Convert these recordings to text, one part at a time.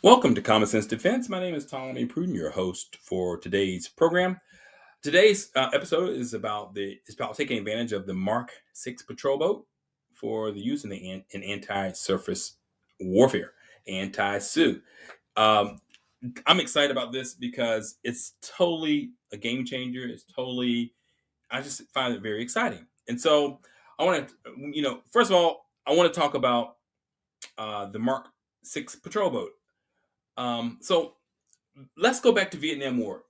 Welcome to Common Sense Defense. My name is Tommy Pruden, your host for today's program. Today's episode is about taking advantage of the Mark 6 patrol boat for the use in anti-surface warfare, anti-SU. Um, I'm excited about this because it's totally a game changer. I just find it very exciting. And so I want to, first of all, I want to talk about the Mark 6 patrol boat. So let's go back to Vietnam War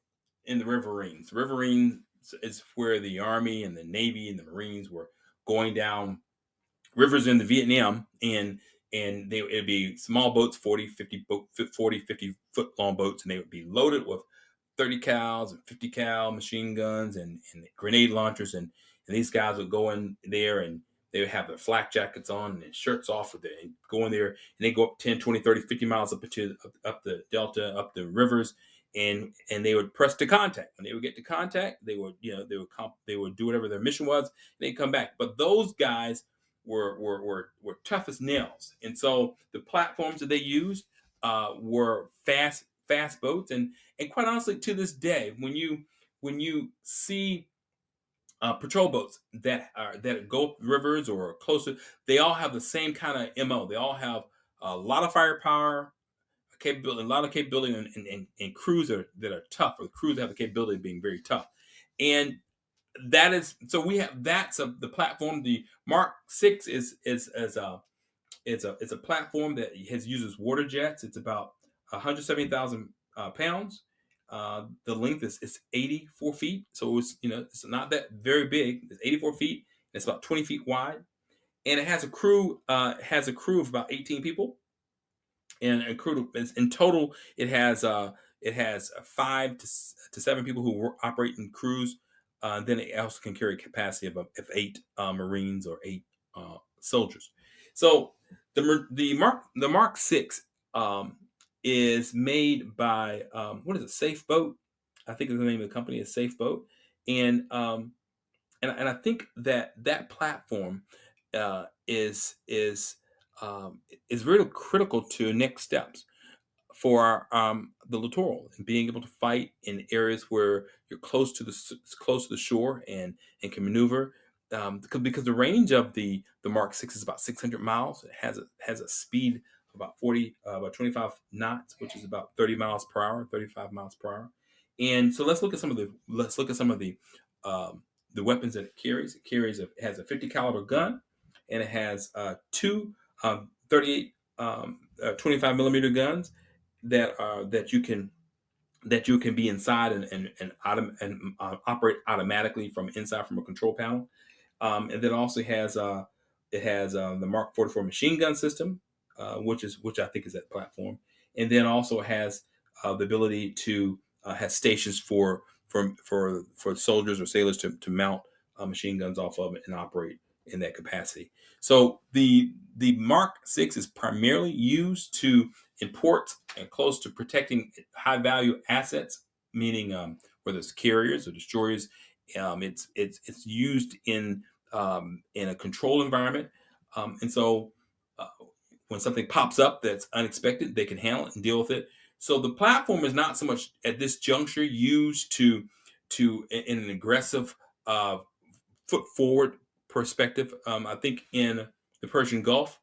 in the Riverines. Riverines is where the Army and the Navy and the Marines were going down rivers in the Vietnam, and it'd be small boats, 40, 50 foot long boats, and they would be loaded with 30 cals and 50 cal machine guns and grenade launchers, and these guys would go in there and they would have their flak jackets on and their shirts off with it and go in there, and they go up 10, 20, 30, 50 miles up the delta, up the rivers, and they would press to contact. When they would get to contact, they would do whatever their mission was, and they'd come back. But those guys were tough as nails, and so the platforms that they used were fast boats, and quite honestly, to this day, when you see patrol boats that go up rivers or closer, they all have the same kind of mo. They all have a lot of firepower, capability, a lot of capability, and crews that are tough, or crews that have the capability of being very tough. And that is so we have that's the platform. The Mark 6 is a platform that uses water jets. It's about 170,000 pounds. The length is 84 feet, so it's not that very big. It's 84 feet. It's about 20 feet wide, and it has a crew of about 18 people, and a crew in total. It has 5 to 7 people who operate in crews. Then it also can carry a capacity of 8 Marines or 8 soldiers. So the Mark 6 um, is made by what is it? Safe Boat. I think the name of the company is Safe Boat, and I think that platform uh, is is is really critical to next steps for the littoral, and being able to fight in areas where you're close to the shore, and can maneuver. Because the range of the Mark 6 is about 600 miles. It has a speed of about 25 knots, which is about 30 miles per hour, 35 miles per hour. And so let's look at some of the weapons that it carries. It has a 50 caliber gun, and it has two 38 25 millimeter guns that you can be inside and operate automatically from inside from a control panel. And then also it has the Mark 44 machine gun system, which I think is that platform, and then also has the ability to have stations for soldiers or sailors to mount machine guns off of it and operate in that capacity. So the Mark 6 is primarily used to in ports and close to protecting high value assets, meaning whether it's carriers or destroyers. It's used in a control environment, and so uh, when something pops up that's unexpected, they can handle it and deal with it. So the platform is not so much at this juncture used in an aggressive uh, foot forward perspective. I think in the Persian Gulf,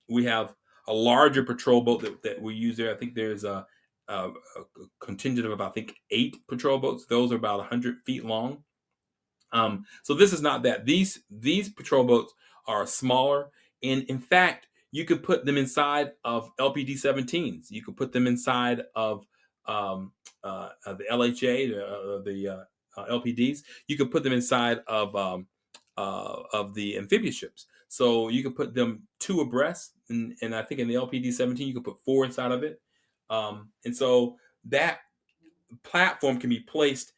we have a larger patrol boat that we use there. I think there's a contingent of about, I think, 8 patrol boats. Those are about 100 feet long. So this is not that. These patrol boats are smaller, and in fact, you could put them inside of LPD-17s. You could put them inside of the LHA, the LPDs. You could put them inside of the amphibious ships. So you could put them 2 abreast, and I think in the LPD-17 you could put 4 inside of it. And so that platform can be placed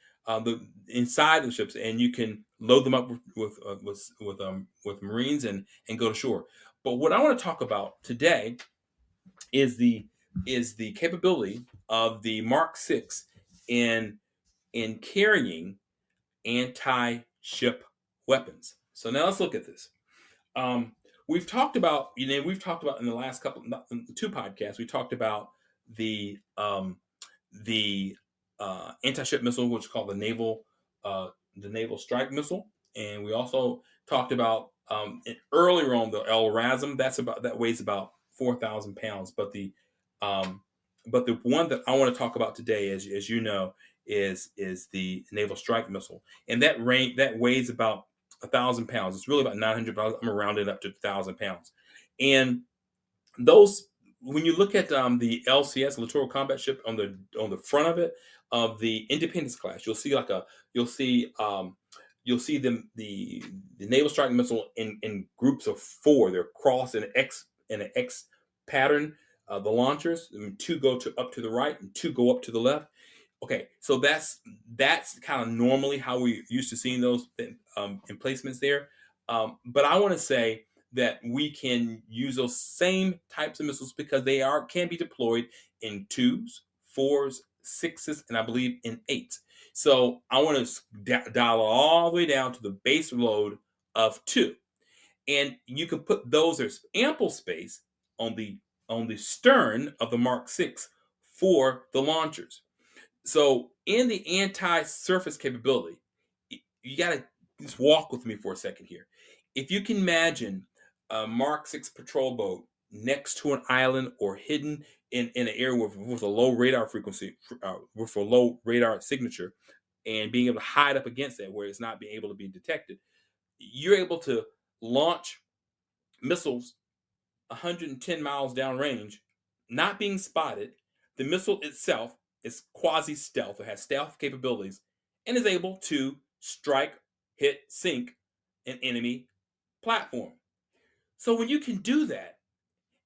inside the ships, and you can load them up with Marines and go to shore. But what I want to talk about today is the capability of the Mark 6 in carrying anti-ship weapons. So now let's look at this. Um, we've talked about in the last 2 podcasts. We talked about the anti-ship missile, which is called the Naval Strike Missile, and we also talked about earlier on the LRASM. That weighs about 4,000 pounds. Um, but the one that I want to talk about today, as you know, is the Naval Strike Missile, and that weighs about 1,000 pounds. It's really about 900 pounds. I'm gonna round it up to 1,000 pounds, and those when you look at the LCS Littoral Combat Ship on the front of the Independence class, you'll see the Naval Strike Missile in groups of four. They're crossed in an X pattern. The launchers, two go to up to the right and two go up to the left. Okay, so that's kind of normally how we used to seeing those emplacements there. But I want to say that we can use those same types of missiles because they are can be deployed in twos, fours, sixes, and I believe in eights. So I want to dial all the way down to the base load of two, and you can put those. There's ample space on the stern of the Mark 6 for the launchers. So in the anti-surface capability, you got to just walk with me for a second here. If you can imagine a Mark 6 patrol boat next to an island or hidden in an area with a low radar frequency, with a low radar signature, and being able to hide up against that where it's not being able to be detected, you're able to launch missiles 110 miles downrange, not being spotted. The missile itself is quasi stealth, it has stealth capabilities, and is able to strike, hit, sink an enemy platform. So when you can do that,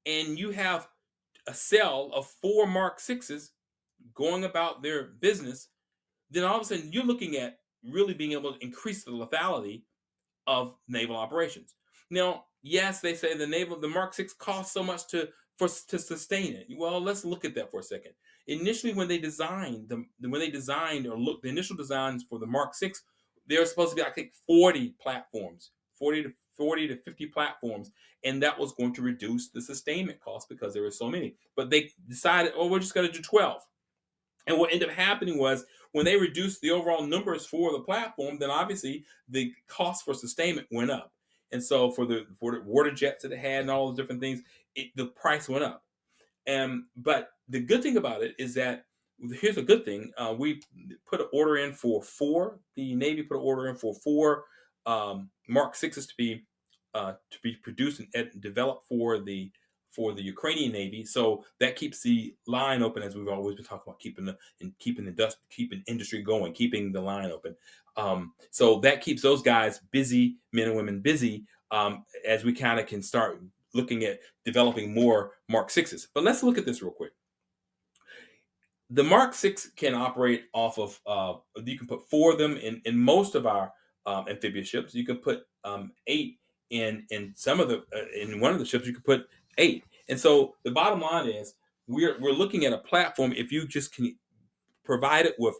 and you have a cell of four Mark 6s going about their business, then all of a sudden you're looking at really being able to increase the lethality of naval operations. Now, yes, they say the Mark 6 costs so much to sustain it. Well, let's look at that for a second. Initially, when they designed the initial designs for the Mark 6, they were supposed to be, I think, 40 platforms, 40 to 50 platforms, and that was going to reduce the sustainment cost because there were so many. But they decided, oh, we're just going to do 12. And what ended up happening was when they reduced the overall numbers for the platform, then obviously the cost for sustainment went up. And so for the water jets that it had and all those different things, the price went up. But the good thing about it is that here's a good thing. We put an order in for four. The Navy put an order in for four Mark sixes to be produced and developed for the Ukrainian Navy. So that keeps the line open, as we've always been talking about, keeping industry going, keeping the line open. So that keeps those guys busy, men and women busy, as we kind of can start looking at developing more Mark sixes. But let's look at this real quick. The Mark 6 can operate off of, you can put four of them in most of our amphibious ships. You can put eight in some of the, in one of the ships, you can put eight. And so the bottom line is we're looking at a platform. If you just can provide it with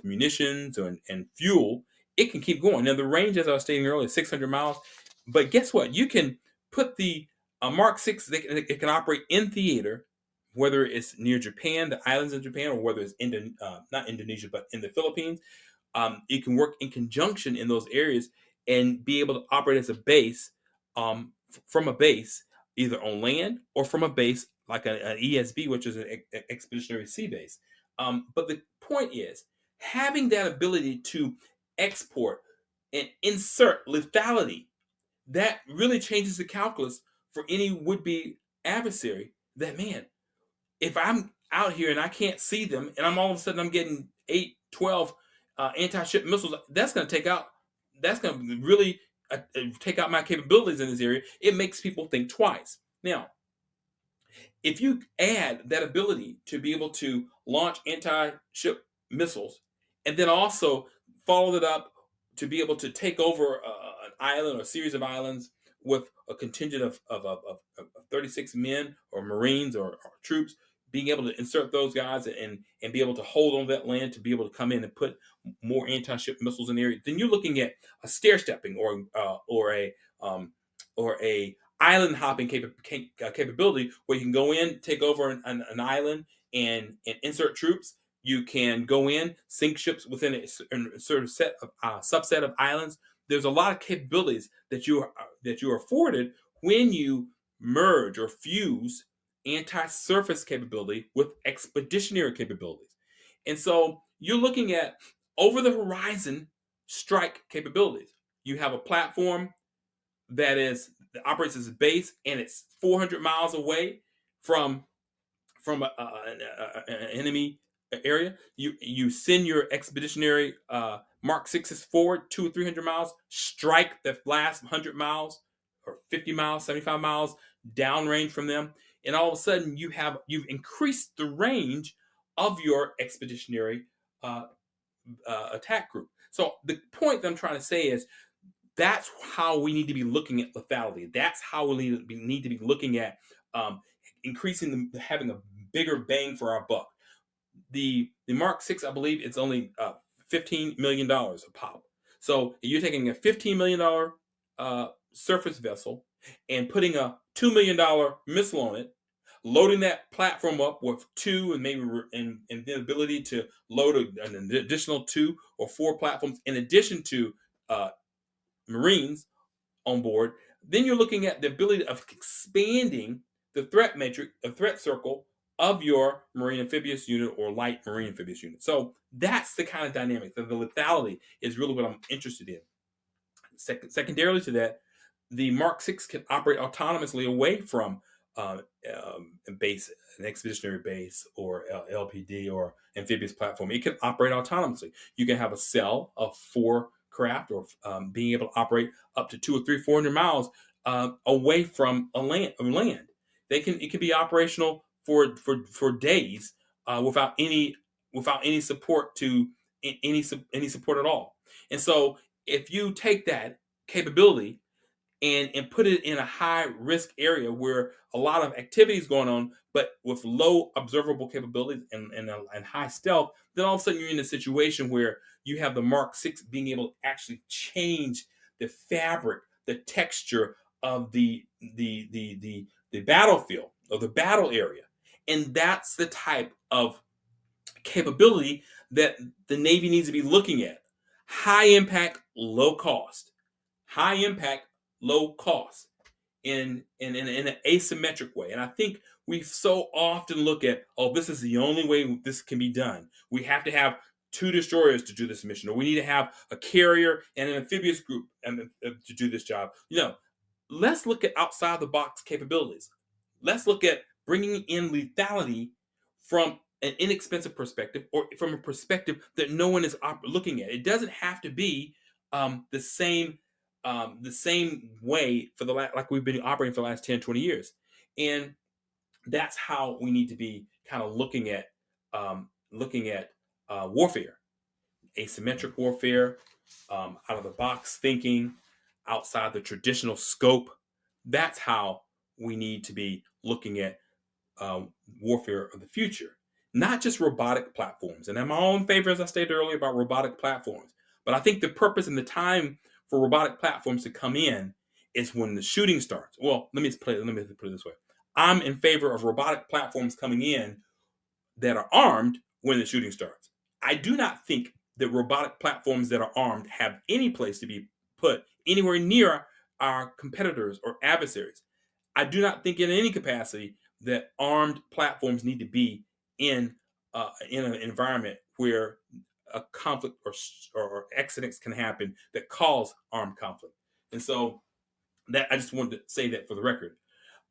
munitions and fuel, it can keep going. Now, the range, as I was stating earlier, is 600 miles. But guess what? You can put the Mark 6, it can operate in theater, whether it's near Japan, the islands of Japan, or whether it's not Indonesia, but in the Philippines. It can work in conjunction in those areas and be able to operate as a base, from a base, either on land or from a base like an ESB, which is an expeditionary sea base. But the point is, having that ability to export and insert lethality, that really changes the calculus for any would-be adversary. That, man, if I'm out here and I can't see them, and I'm all of a sudden I'm getting 8, 12 anti-ship missiles, that's going to really take out my capabilities in this area. It makes people think twice. Now, if you add that ability to be able to launch anti-ship missiles, and then also follow it up to be able to take over an island or a series of islands with a contingent of 36 men or Marines or troops, being able to insert those guys and be able to hold on that land to be able to come in and put more anti-ship missiles in the area, then you're looking at a stair stepping or a island hopping capability, where you can go in, take over an island, and insert troops. You can go in, sink ships within a sort of subset of islands. There's a lot of capabilities that you are afforded when you merge or fuse anti-surface capability with expeditionary capabilities. And so you're looking at over the horizon strike capabilities. You have a platform that operates as a base, and it's 400 miles away from an enemy area. You send your expeditionary Mark sixes forward 200 or 300 miles, strike the last 100 miles or 50 miles, 75 miles downrange from them, and all of a sudden you've increased the range of your expeditionary uh, attack group. So the point that I'm trying to say is that's how we need to be looking at lethality. That's how we need to be looking at um, increasing having a bigger bang for our buck. The Mark Six, I believe, it's only $15 million a pop. So you're taking a $15 million surface vessel and putting a $2 million missile on it, loading that platform up with two and maybe and the ability to load an additional 2 or 4 platforms in addition to uh, Marines on board. Then you're looking at the ability of expanding the threat matrix, the threat circle of your marine amphibious unit or light marine amphibious unit. So that's the kind of dynamic. The lethality is really what I'm interested in. Secondarily to that, the Mark Six can operate autonomously away from uh, base, an expeditionary base or LPD or amphibious platform. It can operate autonomously. You can have a cell of 4 craft or being able to operate up to 200 or 300 or 400 miles away from land. It can be operational for days without any support to any support at all. And so if you take that capability and put it in a high risk area where a lot of activity is going on, but with low observable capabilities and high stealth, then all of a sudden you're in a situation where you have the Mark Six being able to actually change the fabric, the texture of the battlefield or the battle area, and that's the type of capability that the Navy needs to be looking at. High impact, low cost. High impact, low cost in an asymmetric way. And I think we so often look at, oh, this is the only way this can be done. We have to have 2 destroyers to do this mission, or we need to have a carrier and an amphibious group to do this job. Let's look at outside the box capabilities. Let's look at bringing in lethality from an inexpensive perspective or from a perspective that no one is looking at. It doesn't have to be the same way for like we've been operating for the last 10, 20 years. And that's how we need to be kind of looking at warfare, asymmetric warfare, out of the box thinking, outside the traditional scope. That's how we need to be looking at uh, warfare of the future, not just robotic platforms. And I'm all in favor, as I stated earlier, about robotic platforms. But I think the purpose and the time for robotic platforms to come in is when the shooting starts. Well, let me put it this way. I'm in favor of robotic platforms coming in that are armed when the shooting starts. I do not think that robotic platforms that are armed have any place to be put anywhere near our competitors or adversaries. I do not think in any capacity that armed platforms need to be in an environment where a conflict or accidents can happen that cause armed conflict. And so that I just wanted to say that for the record.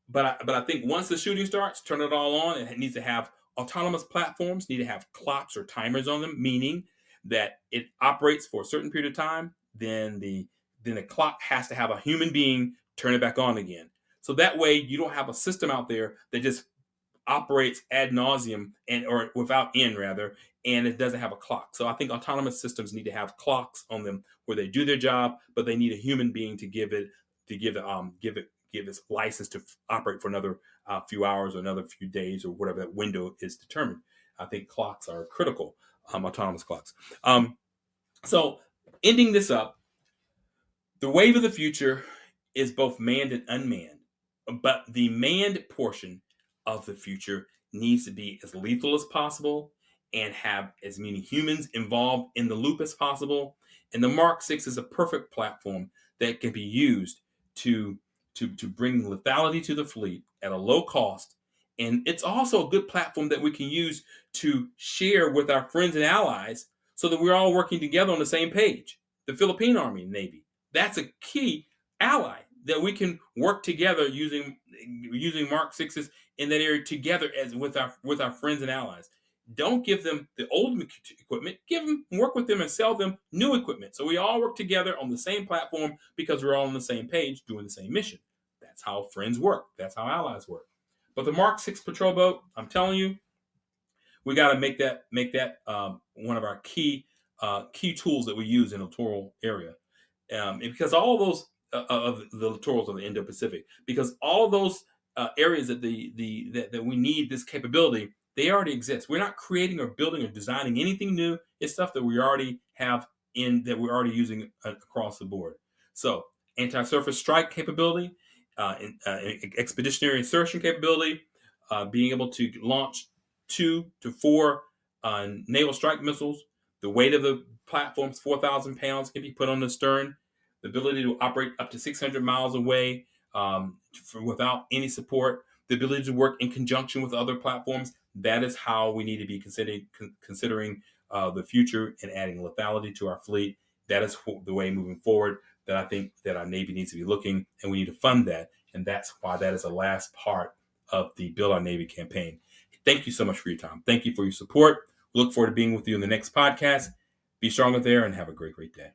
But I think once the shooting starts, turn it all on. It needs to have autonomous platforms, need to have clocks or timers on them, meaning that it operates for a certain period of time. Then the clock has to have a human being turn it back on again. So that way you don't have a system out there that just operates ad nauseum and or without end rather, and it doesn't have a clock. So I think autonomous systems need to have clocks on them where they do their job, but they need a human being to give its license to operate for another few hours or another few days or whatever that window is determined. I think clocks are critical, autonomous clocks. So ending this up, the wave of the future is both manned and unmanned. But the manned portion of the future needs to be as lethal as possible and have as many humans involved in the loop as possible. And the Mark 6 is a perfect platform that can be used to, to bring lethality to the fleet at a low cost. And it's also a good platform that we can use to share with our friends and allies so that we're all working together on the same page. The Philippine Army and Navy, that's a key ally that we can work together using Mark Sixes in that area together as with our friends and allies. Don't give them the old equipment. Give them work with them and sell them new equipment. So we all work together on the same platform because we're all on the same page doing the same mission. That's how friends work. That's how allies work. But the Mark 6 patrol boat, I'm telling you, we got to make that one of our key tools that we use in the littoral area, because all of those of the littorals of the Indo-Pacific, because all of those areas that we need this capability, they already exist. We're not creating or building or designing anything new. It's stuff that we already have that we're already using across the board. So anti-surface strike capability, expeditionary insertion capability, being able to launch 2 to 4 naval strike missiles. The weight of the platforms, 4,000 pounds, can be put on the stern. The ability to operate up to 600 miles away without any support. The ability to work in conjunction with other platforms. That is how we need to be considering the future and adding lethality to our fleet. That is the way moving forward that I think that our Navy needs to be looking, and we need to fund that. And that's why that is the last part of the Build Our Navy campaign. Thank you so much for your time. Thank you for your support. We look forward to being with you in the next podcast. Be strong out there and have a great, great day.